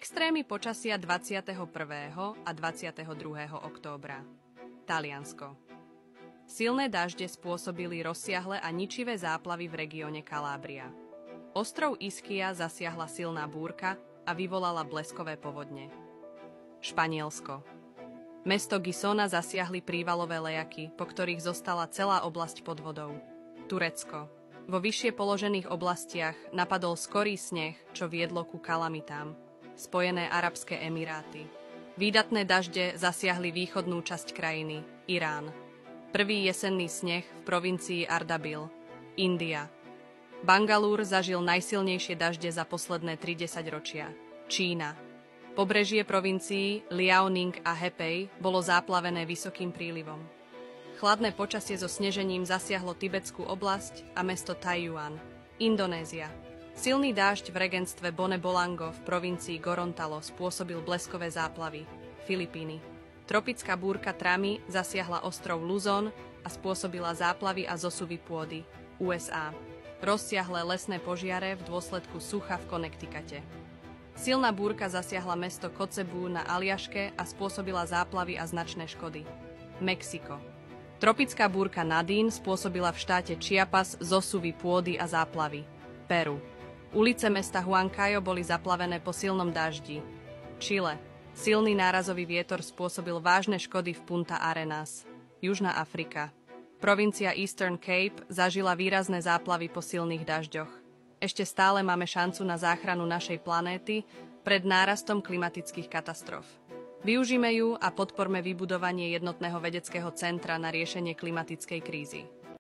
Extrémy počasia 21. a 22. októbra. Taliansko. Silné dažde spôsobili rozsiahle a ničivé záplavy v regióne Kalábria. Ostrov Ischia zasiahla silná búrka a vyvolala bleskové povodne. Španielsko. Mesto Gisona zasiahli prívalové lejaky, po ktorých zostala celá oblasť pod vodou. Turecko. Vo vyššie položených oblastiach napadol skorý sneh, čo viedlo ku kalamitám. Spojené arabské emiráty. Výdatné dažde zasiahli východnú časť krajiny, Irán. Prvý jesenný sneh v provincii Ardabil, India. Bangalúr zažil najsilnejšie dažde za posledné 30 ročia, Čína. Pobrežie provincií Liaoning a Hebei bolo záplavené vysokým prílivom. Chladné počasie so snežením zasiahlo tibetskú oblasť a mesto Taiyuan, Indonézia. Silný dážď v regentstve Bone Bolango v provincii Gorontalo spôsobil bleskové záplavy, Filipíny. Tropická búrka Trami zasiahla ostrov Luzon a spôsobila záplavy a zosuvy pôdy, USA. Rozsiahle lesné požiare v dôsledku sucha v Connecticute. Silná búrka zasiahla mesto Kocebu na Aliaške a spôsobila záplavy a značné škody. Mexiko. Tropická búrka Nadine spôsobila v štáte Chiapas zosuvy pôdy a záplavy. Peru. Ulice mesta Huancayo boli zaplavené po silnom daždi. Čile. Silný nárazový vietor spôsobil vážne škody v Punta Arenas. Južná Afrika. Provincia Eastern Cape zažila výrazné záplavy po silných dažďoch. Ešte stále máme šancu na záchranu našej planéty pred nárastom klimatických katastrof. Využíme ju a podporme vybudovanie jednotného vedeckého centra na riešenie klimatickej krízy.